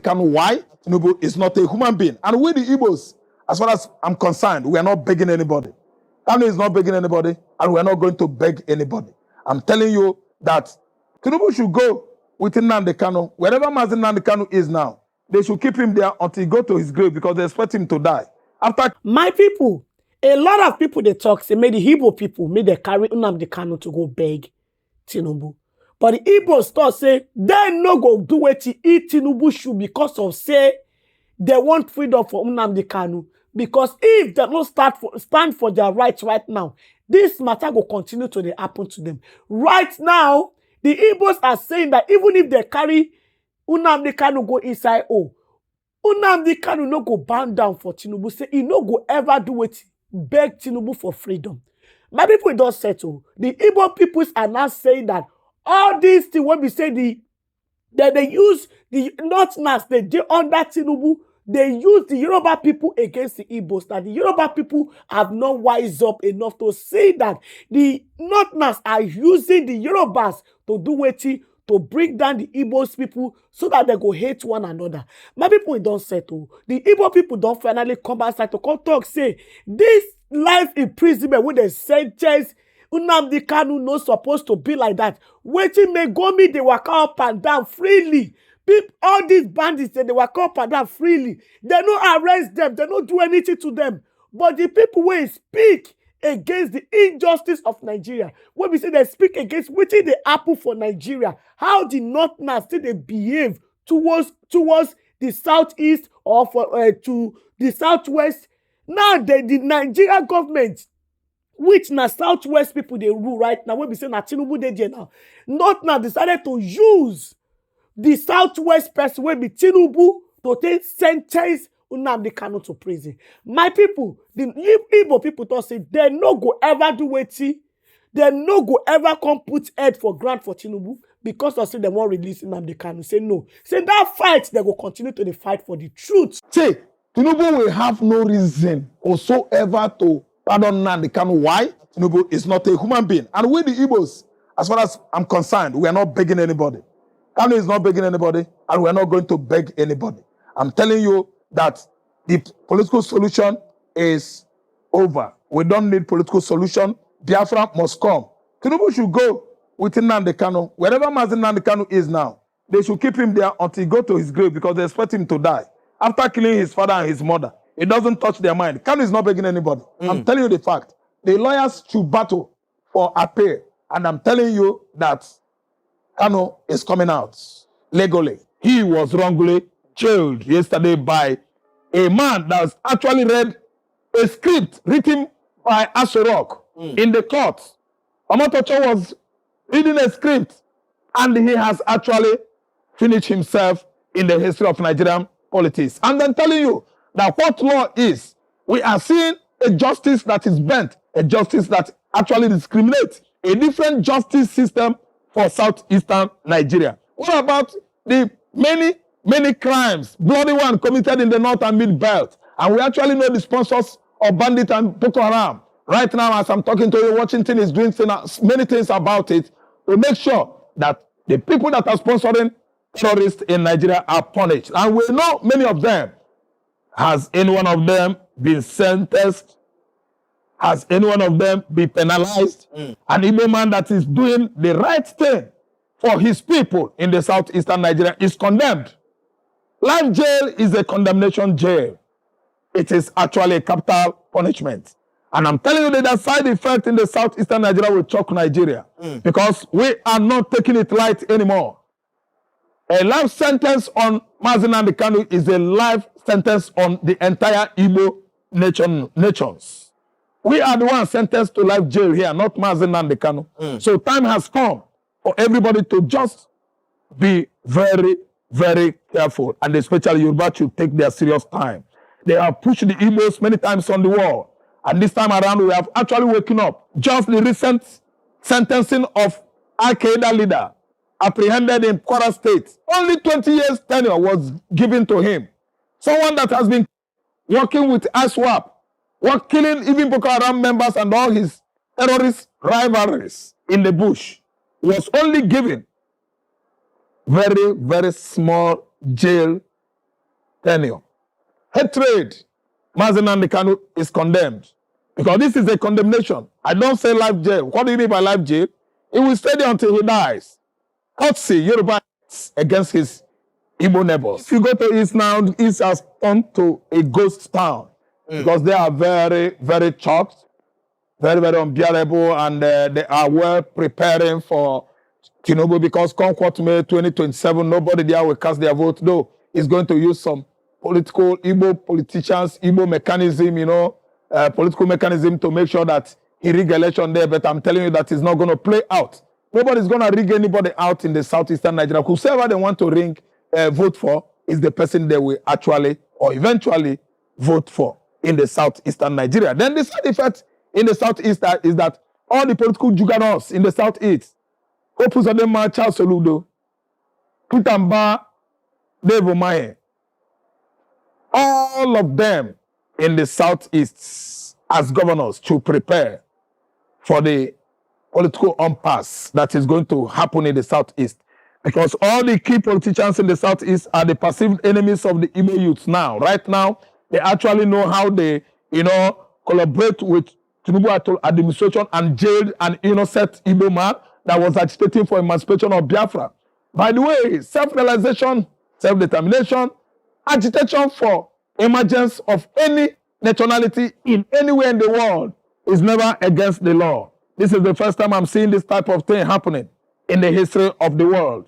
Kanu why Tinubu is not a human being. And we the Igbos, as far as I'm concerned, we are not begging anybody. Kanu is not begging anybody, and we are not going to beg anybody. I'm telling you that Tinubu should go with Nnamdi Kanu. Wherever Nnamdi Kanu is now, they should keep him there until he go to his grave because they expect him to die. After my people, a lot of people they talk, say, maybe the Igbo people, may they carry Nnamdi Kanu to go beg Tinubu. But the Igbos thought say, they no go do what to eat Tinubu should because of say, they want freedom for Nnamdi Kanu. Because if they don't stand for their rights right now, this matter will continue to happen to them. Right now, the Igbos are saying that even if they carry Nnamdi Kanu go inside, Nnamdi Kanu no go bound down for Tinubu. Say he no go ever do it, beg Tinubu for freedom. My people don't settle. The Igbo peoples are now saying that all these things when we say they use the Northerners, they do under Tinubu. They use the Yoruba people against the Igbos. That the Yoruba people have not wised up enough to see that the Northerners are using the Yorubas to do wetin to bring down the Igbos people so that they go hate one another. My people don't settle. The Igbo people don't finally come outside to come talk, say, this life imprisonment when they sentence Nnamdi Kanu not supposed to be like that. Wetin may go me, they walk up and down freely. People, all these bandits, they walk up and down freely. They don't arrest them. They don't do anything to them. But the people will speak against the injustice of Nigeria. When we say they speak against wetin dey happen for Nigeria, how the Northerners still they behave towards the southeast or to the southwest. Now the Nigerian government, which na southwest people they rule right now, when we say na Tinubu dey there now, Northerners decided to use the southwest person wey be Tinubu to take sentence Nnamdi Kanu to prison. My people, the Igbo people don't say they no go ever do wetin, they no go ever come put head for ground for Tinubu because of say they won't release Nnamdi Kanu. Say no. Say that fight, they will continue to the fight for the truth. say Tinubu will have no reason whatsoever to pardon Nnamdi Kanu. Why? Tinubu is not a human being. And we the Igbos, as far as I'm concerned, we are not begging anybody. Kanu is not begging anybody, and we are not going to beg anybody. I'm telling you that the political solution is over. We don't need political solution. Biafra must come. Tinubu should go with Nnamdi Kanu. Wherever Nnamdi Kanu is now, they should keep him there until he go to his grave because they expect him to die. After killing his father and his mother, it doesn't touch their mind. Kanu is not begging anybody. I'm telling you the fact. The lawyers should battle for appeal. And I'm telling you that Kanu is coming out legally. He was wrongly jailed yesterday by a man that was actually read a script written by Asorok in the court. Omotocho was reading a script and he has actually finished himself in the history of Nigerian politics. And I'm telling you that what law is, we are seeing a justice that is bent, a justice that actually discriminates, a different justice system for southeastern Nigeria. What about the many crimes, bloody one committed in the north and mid belt? And we actually know the sponsors of bandit and Boko Haram. Right now, as I'm talking to you, Washington is doing many things about it to make sure that the people that are sponsoring terrorists in Nigeria are punished. And we know many of them. Has any one of them been sentenced? Has any one of them been penalized? An Igbo man that is doing the right thing for his people in the southeastern Nigeria is condemned. Life jail is a condemnation jail. It is actually a capital punishment. And I'm telling you that the side effect in the southeastern Nigeria will choke Nigeria because we are not taking it light anymore. A life sentence on Nnamdi Kanu is a life sentence on the entire Igbo nations. We are the ones sentenced to life jail here, not Nnamdi Kanu. So time has come for everybody to just be very, very careful. And especially Yoruba should take their serious time. They have pushed the Igbos many times on the wall. And this time around, we have actually waken up. Just the recent sentencing of Al-Qaeda leader apprehended in Kwara State. Only 20 years tenure was given to him. Someone that has been working with ISWAP, killing even Boko Haram members and all his terrorist rivalries in the bush, was only given very, very small jail tenure. Hatred, Nnamdi Kanu is condemned. Because this is a condemnation. I don't say life jail. What do you mean by life jail? He will stay there until he dies. Courtesy, Yoruba against his Igbo neighbors. If you go to East now, East has turned to a ghost town. Because they are very, very shocked, very, very unbearable, and they are well preparing for Tinubu because Concord May 2027, nobody there will cast their vote, though. It's going to use some political Igbo politicians, Igbo mechanism, political mechanism to make sure that he rig election there. But I'm telling you that it's not going to play out. Nobody's going to rig anybody out in the southeastern Nigeria. Whoever they want to vote for is the person they will actually or eventually vote for in the southeastern Nigeria. Then the side effect in the southeast is that all the political juggernauts in the southeast, Opuzadema, Charles Soludo, Kutamba, Dave Omaye, all of them in the southeast as governors to prepare for the political impasse that is going to happen in the southeast. Because all the key politicians in the southeast are the perceived enemies of the Igbo youths now. Right now, they actually know how they, collaborate with Tinubu administration and jailed an innocent Igbo man that was agitating for emancipation of Biafra. By the way, self-realization, self-determination, agitation for emergence of any nationality in anywhere in the world is never against the law. This is the first time I'm seeing this type of thing happening in the history of the world.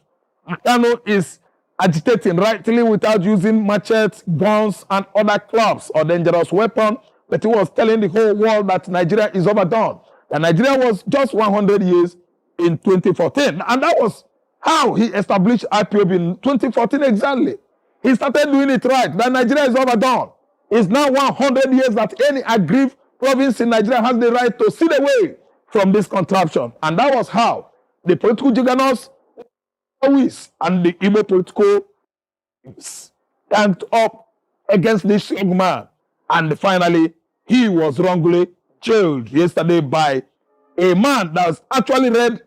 Kano is agitating rightly without using machetes, guns, and other clubs or dangerous weapons, but he was telling the whole world that Nigeria is overdone. That Nigeria was just 100 years in 2014. And that was how he established IPOB in 2014 exactly. He started doing it right, that Nigeria is overdone. It's now 100 years that any aggrieved province in Nigeria has the right to sit away from this contraption. And that was how the political juggernauts and the Igbo political stand up against this young man. And finally, he was wrongly jailed yesterday by a man that was actually read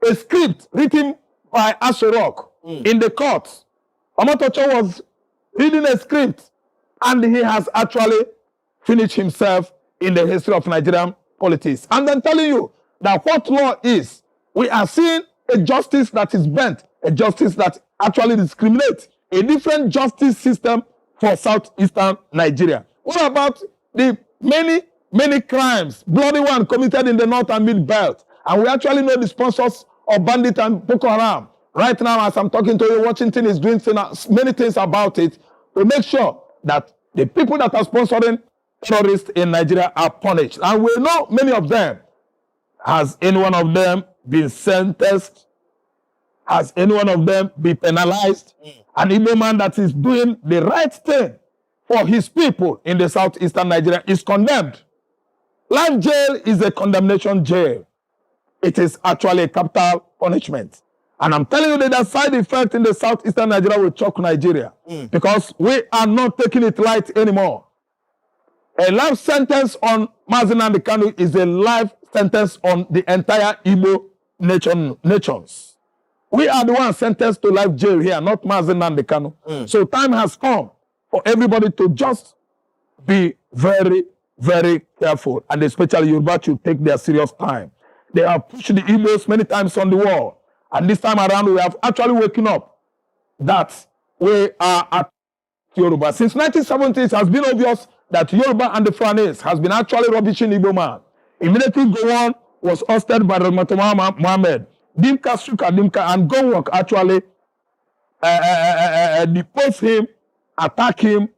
a script written by Asorok in the court. Omotocho was reading a script, and he has actually finished himself in the history of Nigerian politics. And I'm telling you that what law is, we are seeing a justice that is bent, a justice that actually discriminates, a different justice system for southeastern Nigeria. What about the many crimes, bloody one committed in the north and mid belt? And we actually know the sponsors of bandit and Boko Haram. Right now, as I'm talking to you, Washington is doing many things about it to make sure that the people that are sponsoring terrorists in Nigeria are punished. And we know many of them. Has any one of them been sentenced? Has any one of them been penalized? An Igbo man that is doing the right thing for his people in the southeastern Nigeria is condemned. Life jail is a condemnation jail. It is actually a capital punishment. And I'm telling you that the side effect in the southeastern Nigeria will choke Nigeria because we are not taking it light anymore. A life sentence on Nnamdi Kanu is a life sentence on the entire Igbo nations. We are the ones sentenced to life jail here, not Nnamdi Kanu. So time has come for everybody to just be very, very careful. And especially Yoruba should take their serious time. They have pushed the Igbos many times on the wall. And this time around, we have actually waken up that we are at Yoruba. Since 1970, it has been obvious that Yoruba and the Fulanese has been actually rubbishing Igbo man. Immediately Gowon was hosted by Ramatoma Mohammed. Dimka Suka Dimka and Gowon actually deposed him, attacked him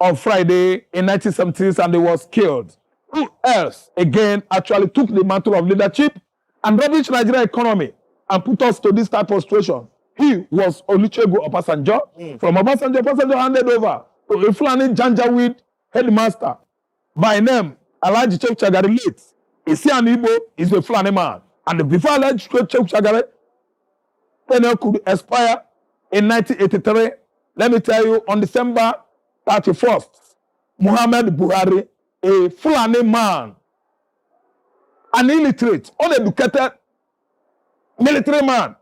on Friday in 1976, and he was killed. Who else, again, actually took the mantle of leadership and rubbished Nigeria economy and put us to this type of situation? He was Olusegun Obasanjo. From Obasanjo handed over to a Fulani Janjaweed headmaster by name Alhaji Shehu Shagari late. Is he an Igbo? He's a Fulani man. And before Alhaji Shehu Shagari tenure could expire in 1983, let me tell you, on December 31st, Muhammad Buhari, a Fulani man, an illiterate, uneducated military man,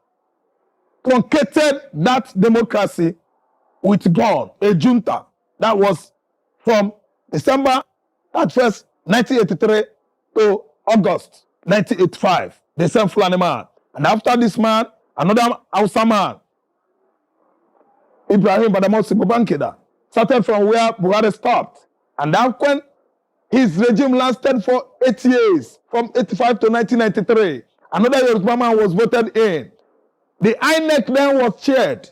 truncated that democracy with God, a junta, That was from December 31st, 1983 to August 1985. The same Fulani man. And after this man, another Hausa man, Ibrahim Badamasi Babangida, started from where Buhari stopped. And then when his regime lasted for 8 years, from 85 to 1993, another Yoruba man was voted in. The INEC then was chaired,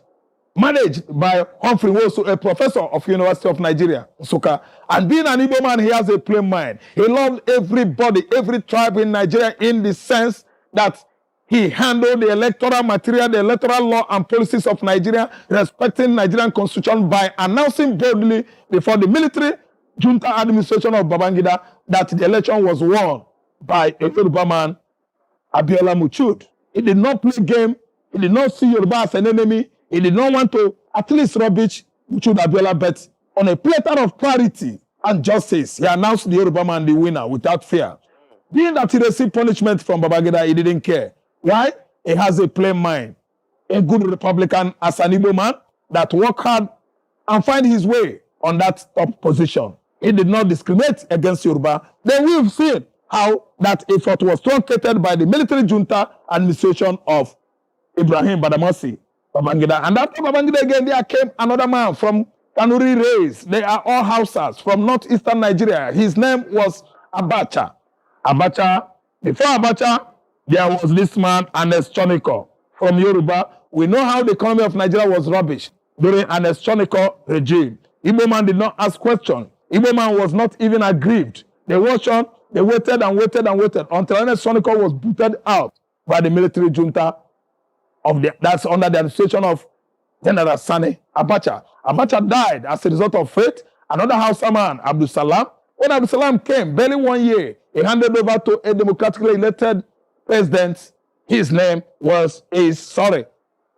managed by Humphrey Wosu, a professor of University of Nigeria, Nsukka. And being an Igbo man, he has a plain mind. He loved everybody, every tribe in Nigeria, in the sense that he handled the electoral material, the electoral law and policies of Nigeria, respecting Nigerian constitution by announcing boldly before the military junta administration of Babangida that the election was won by a Yoruba man, Abiola Muchud. He did not play game. He did not see Yoruba as an enemy. He did not want to at least rubbish Muchud Abiola, but on a platter of clarity and justice, he announced the Yoruba man the winner without fear. Being that he received punishment from Babangida, he didn't care. Why? He has a plain mind, a good Republican as an Igbo man that work hard and find his way on that top position. He did not discriminate against Yoruba. Then we've seen how that effort was truncated by the military junta administration of Ibrahim Badamasi Babangida. And after Babangida again, there came another man from Kanuri race. They are all Hausas from northeastern Nigeria. His name was Abacha. Before Abacha, there was this man, Ernest Choniko, from Yoruba. We know how the economy of Nigeria was rubbish during Ernest Choniko regime. Igbo man did not ask questions. Igbo man was not even aggrieved. They watched on, they waited and waited and waited until Ernest Choniko was booted out by the military junta that's under the administration of General Sani Abacha. Abacha died as a result of fate. Another Hausa man, Abdul Salam. When Abdul Salam came, barely 1 year, he handed over to a democratically elected president. His name was Olusegun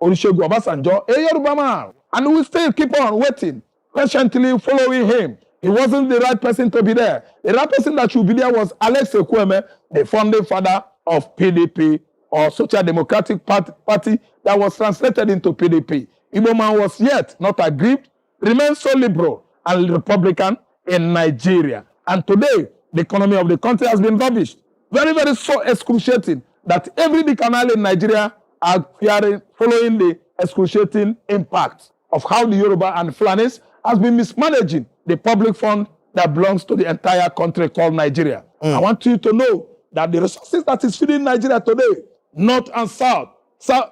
Obasanjo, a Yoruba man. And we still keep on waiting, patiently following him. He wasn't the right person to be there. The right person that should be there was Alex Ekwueme, the founding father of PDP, or Social Democratic Party that was translated into PDP. Igbo man was yet not aggrieved, remained so liberal and Republican in Nigeria. And today, the economy of the country has been rubbished. Very, very so excruciating that every canal in Nigeria are following the excruciating impact of how the Yoruba and Fulanis has been mismanaging the public fund that belongs to the entire country called Nigeria. I want you to know that the resources that is feeding Nigeria today, north and south,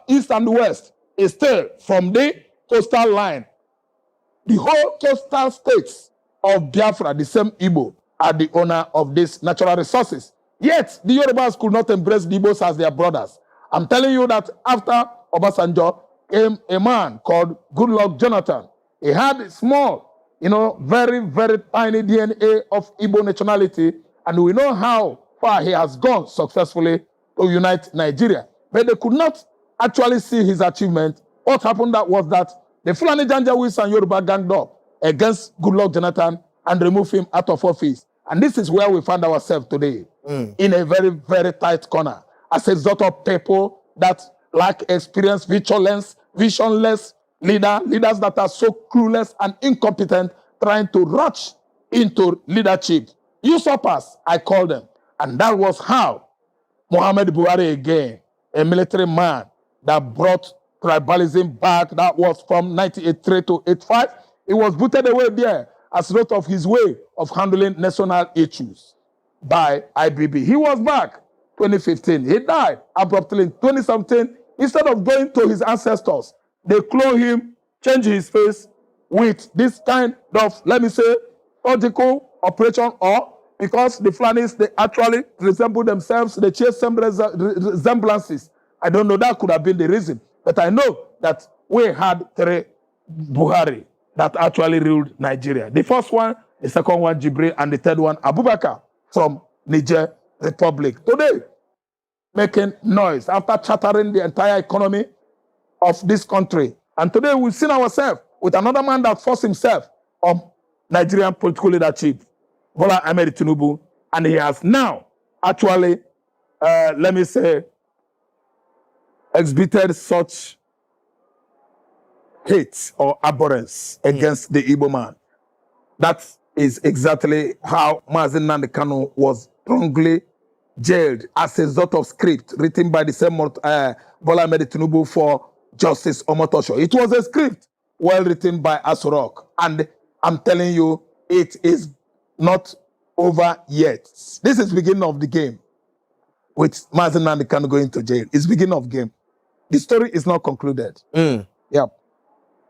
east and west, is still from the coastal line. The whole coastal states of Biafra, the same Igbo, are the owner of these natural resources. Yet, the Yorubas could not embrace the Igbos as their brothers. I'm telling you that after Obasanjo came a man called Goodluck Jonathan. He had a small, very, very tiny DNA of Igbo nationality, and we know how far he has gone successfully to unite Nigeria. But they could not actually see his achievement. What happened was that the Fulani Janjaweeds and Yoruba ganged up against Goodluck Jonathan and removed him out of office. And this is where we find ourselves today, in a very, very tight corner, as a result of people that lack experience, visionless leaders that are so clueless and incompetent, trying to rush into leadership. Usurpers, I call them. And that was how Muhammad Buhari again, a military man that brought tribalism back, that was from 1983 to 85. He was booted away there as a result of his way of handling national issues by IBB. He was back 2015. He died abruptly in 2017. Instead of going to his ancestors, they clone him, change his face with this kind of, let me say, surgical operation, or because the Fulanis, they actually resemble themselves, they share some resemblances. I don't know, that could have been the reason. But I know that we had three Buhari that actually ruled Nigeria. The first one, the second one, Jibril, and the third one, Abubakar from Niger Republic. Today, making noise after chattering the entire economy of this country. And today we've seen ourselves with another man that forced himself on Nigerian political leadership, Bola Ahmed Tinubu, and he has now actually, let me say, exhibited such hate or abhorrence against the Igbo man. That is exactly how Mazi Nnamdi Kanu was wrongly jailed as a result of script written by the same Bola Ahmed Tinubu for Justice Omotosho. It was a script well written by Asurok. And I'm telling you, it is not over yet. This is beginning of the game with Mazi Nnamdi Kanu going to jail. It's beginning of game. The story is not concluded. Yeah.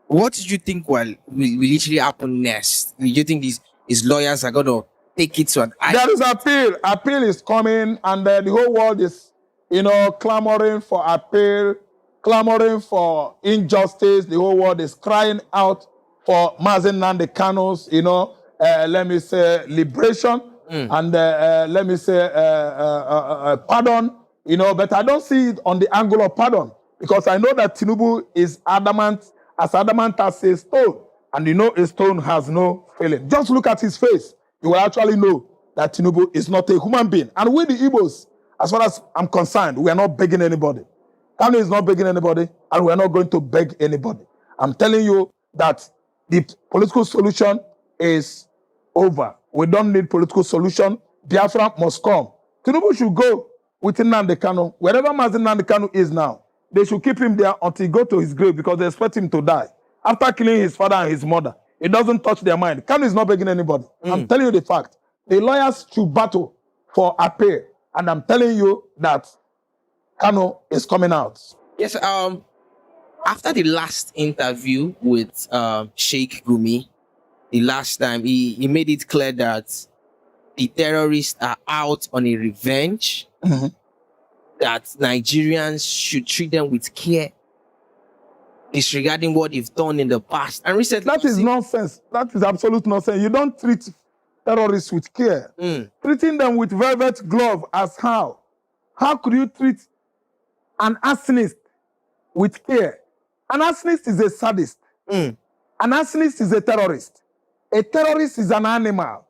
What did you think will literally happen next? Do you think his lawyers are going to take it to an... There is appeal. Appeal is coming, and the whole world is, clamoring for appeal, clamoring for injustice. The whole world is crying out for Mazi Nnamdi Kanu's, let me say, liberation, and let me say, pardon, but I don't see it on the angle of pardon, because I know that Tinubu is adamant as a stone, and a stone has no feeling. Just look at his face. You will actually know that Tinubu is not a human being. And we, the Igbos, as far as I'm concerned, we are not begging anybody. Kanu is not begging anybody, and we are not going to beg anybody. I'm telling you that the political solution is over. We don't need political solution. Biafra must come. Tinubu should go with Nnamdi Kanu. Wherever Mazi Nnamdi Kanu is now, they should keep him there until he go to his grave, because they expect him to die. After killing his father and his mother, it doesn't touch their mind. Kanu is not begging anybody. I'm telling you the fact. The lawyers should battle for appeal. And I'm telling you that Kanu is coming out. Yes, after the last interview with Sheikh Gumi, the last time, he made it clear that the terrorists are out on a revenge, that Nigerians should treat them with care, disregarding what they've done in the past. And recently, that is nonsense. That is absolute nonsense. You don't treat terrorists with care. Treating them with velvet glove as how? How could you treat an arsonist with care? An arsonist is a sadist. An arsonist is a terrorist. A terrorist is an animal.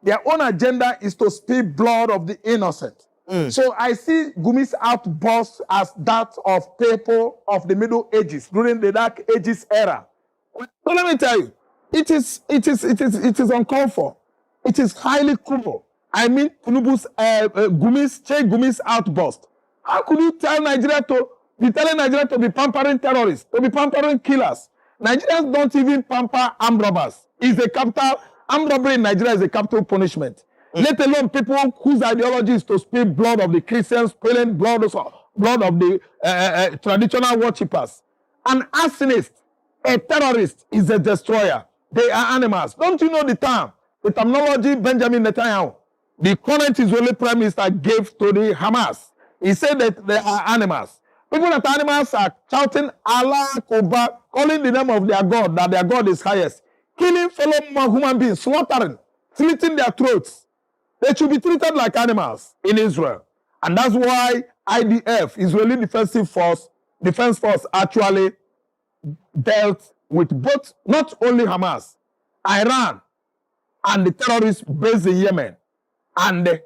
Their own agenda is to spill blood of the innocent. So I see Gumi's outburst as that of people of the Middle Ages, during the Dark Ages era. So let me tell you, it is uncalled for. It is highly cruel. I mean, Tinubu's Gumi's outburst. How could you tell Nigeria to be telling Nigeria to be pampering terrorists, to be pampering killers? Nigerians don't even pamper armed robbers. Armed robbery in Nigeria is a capital punishment. Let alone people whose ideology is to spill blood of the Christians, spilling blood of the traditional worshippers. An arsonist, a terrorist, is a destroyer. They are animals. Don't you know the term? The terminology Benjamin Netanyahu, the current Israeli Prime Minister, gave to the Hamas. He said that they are animals. People that are animals are shouting Allah Akbar, calling the name of their God, that their God is highest, killing fellow human beings, slaughtering, slitting their throats. They should be treated like animals in Israel. And that's why IDF, Israeli Defense Force, actually dealt with both, not only Hamas, Iran, and the terrorists based in Yemen, and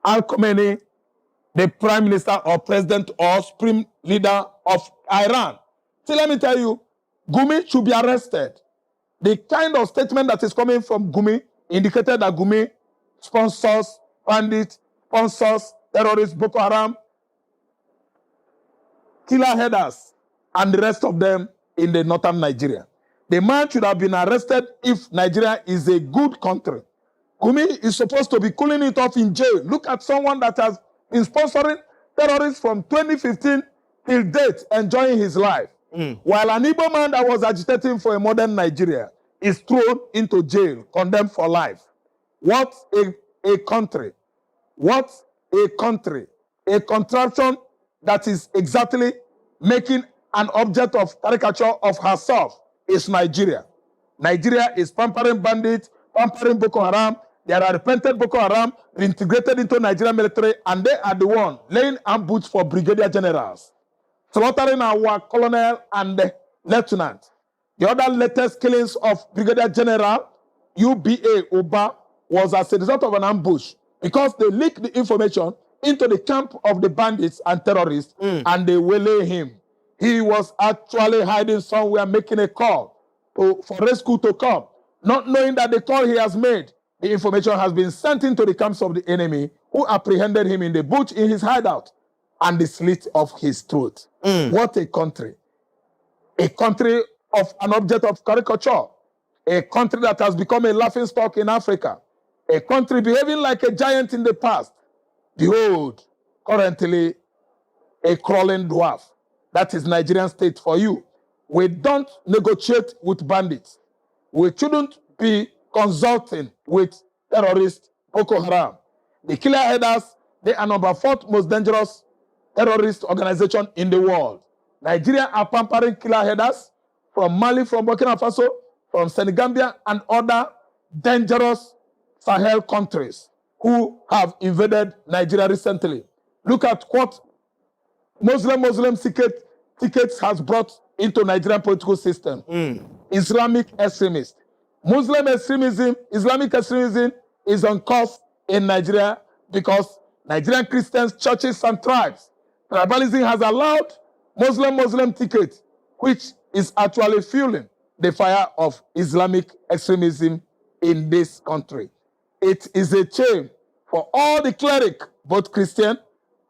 Al Khamenei, the Prime Minister or President or Supreme Leader of Iran. So let me tell you, Gumi should be arrested. The kind of statement that is coming from Gumi indicated that Gumi sponsors bandits, sponsors terrorists, Boko Haram, killer headers, and the rest of them in the northern Nigeria. The man should have been arrested if Nigeria is a good country. Gumi is supposed to be cooling it off in jail. Look at someone that has been sponsoring terrorists from 2015 till date, enjoying his life. While an Igbo man that was agitating for a modern Nigeria is thrown into jail, condemned for life. What a country. What a country. A contraption that is exactly making an object of caricature of herself is Nigeria. Nigeria is pampering bandits, pampering Boko Haram. There are repentant Boko Haram reintegrated into Nigerian military, and they are the one laying ambush for brigadier generals, slaughtering our colonel and lieutenant. The other latest killings of Brigadier General UBA Oba was as a result of an ambush, because they leaked the information into the camp of the bandits and terrorists, and they waylay him. He was actually hiding somewhere, making a call for rescue to come. Not knowing that the call he has made, the information has been sent into the camps of the enemy, who apprehended him in the bush in his hideout and the slit of his throat. What a country. A country of an object of caricature. A country that has become a laughingstock in Africa. A country behaving like a giant in the past. Behold, currently a crawling dwarf. That is Nigerian state for you. We don't negotiate with bandits. We shouldn't be consulting with terrorists, Boko Haram. The killer headers, they are number 4th most dangerous terrorist organization in the world. Nigeria are pampering killer headers from Mali, from Burkina Faso, from Senegambia, and other dangerous Sahel countries who have invaded Nigeria recently. Look at what Muslim tickets has brought into Nigerian political system. Islamic extremists. Muslim extremism, Islamic extremism is on course in Nigeria because Nigerian Christians, churches, and tribes, tribalism has allowed Muslim tickets, which is actually fueling the fire of Islamic extremism in this country. It is a shame for all the cleric, both Christian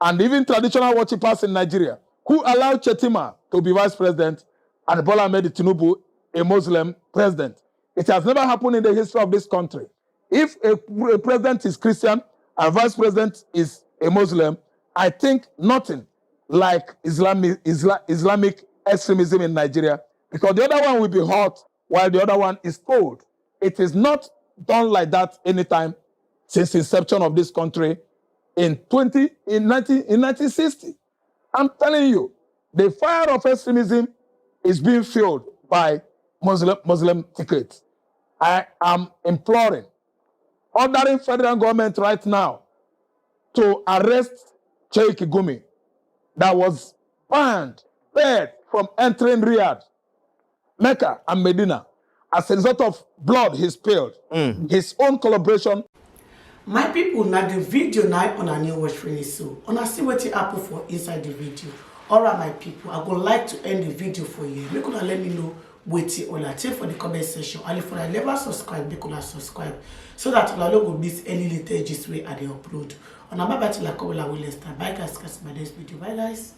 and even traditional worshippers in Nigeria, who allowed Chetima to be vice president and Bola Ahmed Tinubu a Muslim president. It has never happened in the history of this country. If a president is Christian and vice president is a Muslim, I think nothing like Islamic extremism in Nigeria, because the other one will be hot while the other one is cold. It is not done like that anytime since inception of this country in 1960. I'm telling you, the fire of extremism is being fueled by Muslim tickets. I am imploring, ordering federal government right now to arrest Sheikh Gumi that was banned from entering Riyadh, Mecca, and Medina as a result of blood he spilled. His own collaboration. My people, now the video now on a new watch finish so. On a see what happen for inside the video. Alright, my people, I would like to end the video for you. Make una let me know what you all take for the comment section. And if you never subscribe, make una subscribe so that you don't miss any latest way I upload. On a bye bye till I come will next time. Bye guys, catch my next video. Bye guys.